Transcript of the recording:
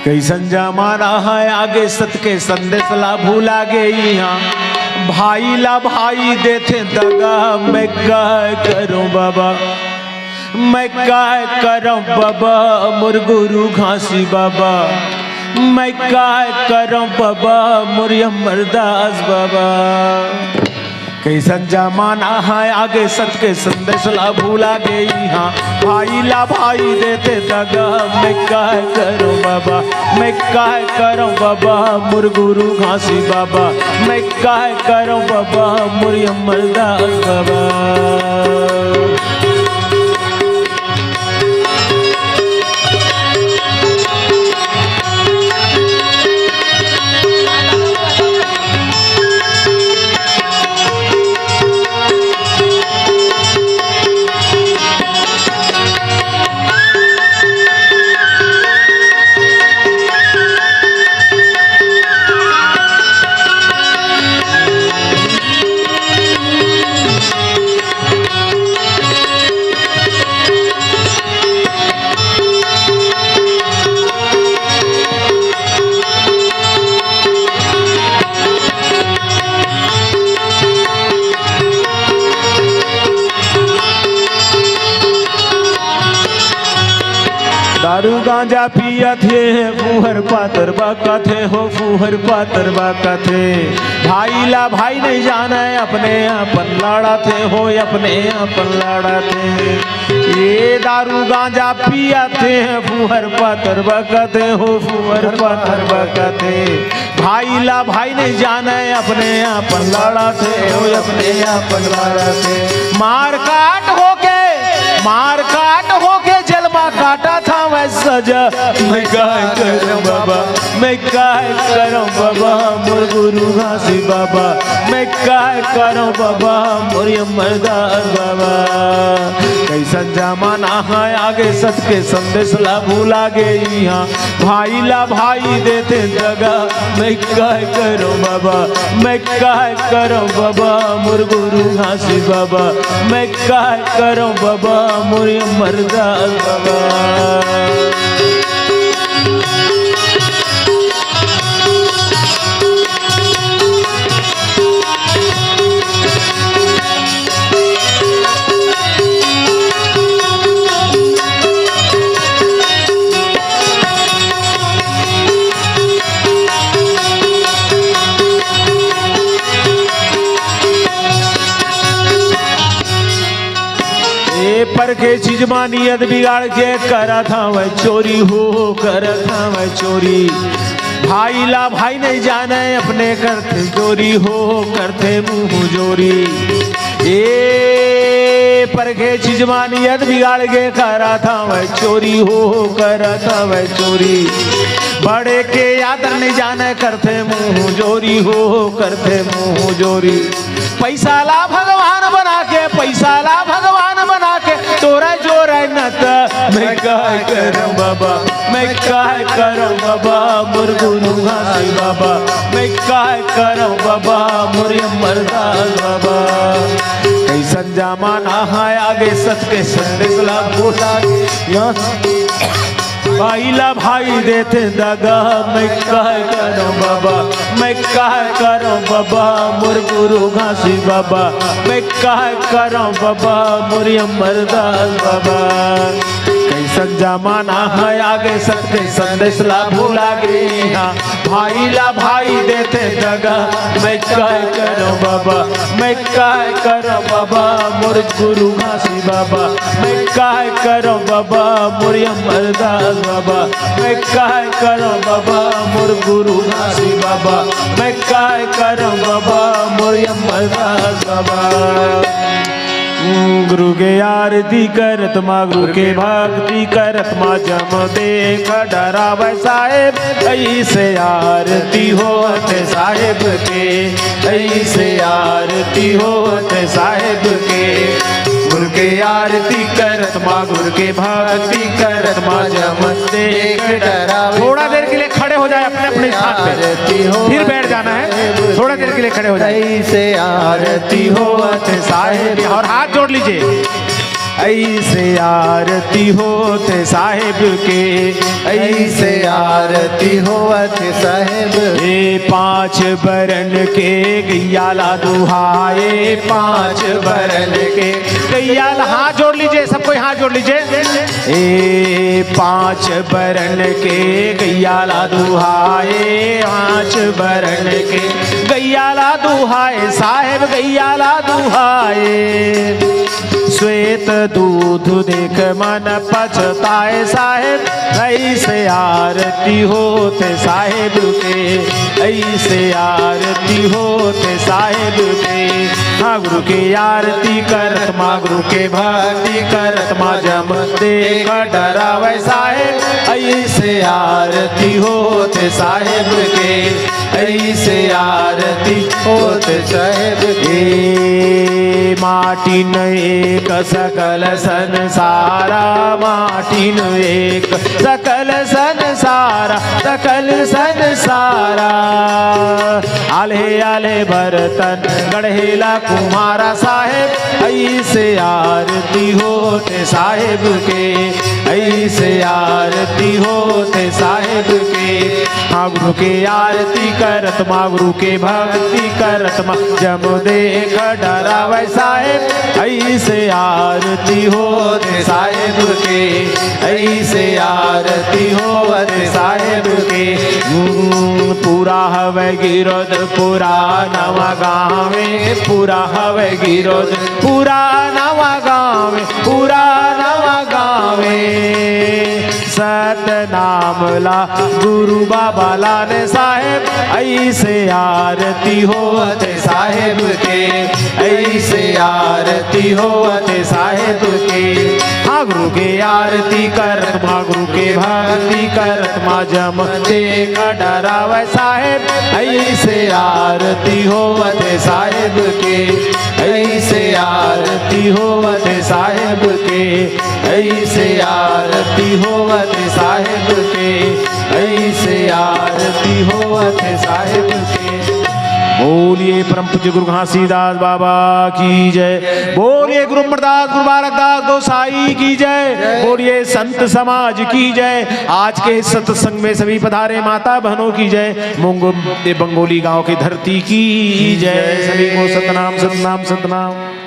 कैसन जमाना है आगे सत के संदेश ला भूला गे यहाँ भाई ला भाई देते दगा। मैं क्या करूं बाबा, मैं क्या करूं बाबा मोर गुरु घासी बाबा, मैं क्या करूं बाबा मोर अमरदास बाबा। कैसन जमाना है आगे सत के संदेश ला भूला गे यहाँ भाई ला भाई देते दगा। मैं क्या करूं बाबा, मैं क्या करूं बाबा मोर गुरु घासी बाबा, मैं क्या करूं बाबा मोर अमरदास बाबा। दारू गांजा पिया थे फूहर पातर बाका थे हो फूहर पातर बाका थे। भाई ला भाई नहीं जाने अपने अपन लाड़ा थे हो अपने अपन लाड़ा थे। ये दारू गांजा पिया थे फूहर पातर बाका थे हो फूहर पातर बाका थे। भाई ला भाई नहीं जाने अपने अपन लाड़ा थे हो अपने अपन लाड़ा थे। मार काट होके जलवा काटा था मैं सजा। मैं क्या करूं बाबा, मैं क्या करूं बाबा मोर गुरु घासी बाबा, मैं क्या करूं बाबा मोर अमरदास बाबा। कैसन जमाना है आगे सत के संदेश ला भूला गे यहाँ भाई ला भाई देते दगा। मैं क्या करूं बाबा, मैं क्या करूं बाबा मोर गुरु घासी बाबा, मैं क्या करूं बाबा मोर अमरदास बाबा। पर के चीज मानियत बिगाड़ के करा था वह चोरी हो करा था वह चोरी। भाई ला भाई नहीं जाने अपने करते चोरी हो करते मुंह जोरी। ये पर के चीज मानियत बिगाड़ के करा था वह चोरी हो करा था वह चोरी। बड़े के आदर नहीं जाने करते मुंह जोरी हो करते मुंह जोरी। पैसा ला भगवान बना के, पैसा ला भगवान बना के तोरा जोर नत। मैं क्या करूं बाबा, मैं क्या करूं बाबा मोर गुरु घासी बाबा, मैं क्या करूं बाबा मोर अमरदास बाबा। कैसन जमाना है आगे सत के संदेश ला भूला भाई ला भाई देते दगा। मैं क्या करूं बाबा, मैं क्या करूं बाबा मोर गुरु घासी बाबा, मैं क्या करूं बाबा मोर अमरदास बाबा। कैसन जमाना है आगे सत के संदेश ला भूला गे यहाँ भाई ला भाई देते दगा। मैं क्या करूं बाबा, मैं क्या करूं बाबा मोर गुरु घासी बाबा, मैं क्या करूं बाबा मोर अमरदास बाबा, मैं क्या करूं बाबा मोर गुरु घासी बाबा, मैं क्या करूं बाबा मोर अमरदास बाबा। गुरु के आरती करत माँ गुरु के भक्ति करत माँ जम देख डरावे साहेब। ऐसे आरती होते साहेब के, ऐसे आरती होते साहेब के। गुरु के आरती करत माँ गुरु के भक्ति करत माँ जम देख डरावे। थोड़ा देर के लिए खड़े हो जाए अपने अपने स्थान पे, फिर बैठ जाना है। थोड़ा देर के लिए खड़े हो जाए। ऐसे आरती होते साहेब और हाथ जोड़ लीजिए। ऐसे आरती होते साहेब के, ऐसे आरती होवत साहेब। ये 5 बरन के गैयाला दुहाए, 5 बरन के गैयाला। हाथ जोड़ लीजिए, सब कोई हाथ जोड़ लीजिए। ए 5 बरन के गैयाला दुहाए, 5 बरन के गैयाला दुहाए साहेब, गैयाला दुहाए। श्वेत दूध देख मन पछताए साहेब, ऐसे आरती होते साहेब के, ऐसे आरती होते साहेब के। माँ गुरु के आरती करत, माँ गुरु के भक्ति करत, माँ जम देख डरावे साहेब, ऐसे आरती होते साहेब के, ऐसे आरती होते साहेब के। माटी न एक सकल संसारा, माटी न एक सकल संसारा, सकल संसारा। आले आले बर्तन गढ़ेला कुमारा साहेब, ऐसे आरती होते साहेब के, ऐसे आरती होते साहेब के। माँ गुरु के आरती करत, माँ गुरु के भक्ति करत, माँ जम देख डरावे साहेब, ऐसे आरती होते साहेब के, ऐसे आरती होते साहेब के। पूरा हवे गिरोध पूरा नवा गावे, पूरा हवे गिरोध पूरा नवा गावे, पूरा नवा गावे। सतनाम ला गुरु बाबा लाने साहेब, ऐसे आरती होते साहेब के, ऐसे आरती होते साहेब के। माँ गुरु के आरती करत, माँ गुरु के भक्ति करत, माँ जम देख डरावे साहेब, ऐसे आरती होते साहेब के, ऐसे आरती होते साहेब के, ऐसे आरती होते साहेब के, ऐसे आरती होते साहेब के। बोलिए परम पूज्य गुरु घासीदास बाबा की जय, बोलिए गुरु अमरदास गुरु बालकदास गोसाई की जय, बोलिए संत समाज की जय। आज के सत्संग में सभी पधारे माता बहनों की जय, बंगोली गांव की धरती की जय। सभी को सतनाम सतनाम सतनाम।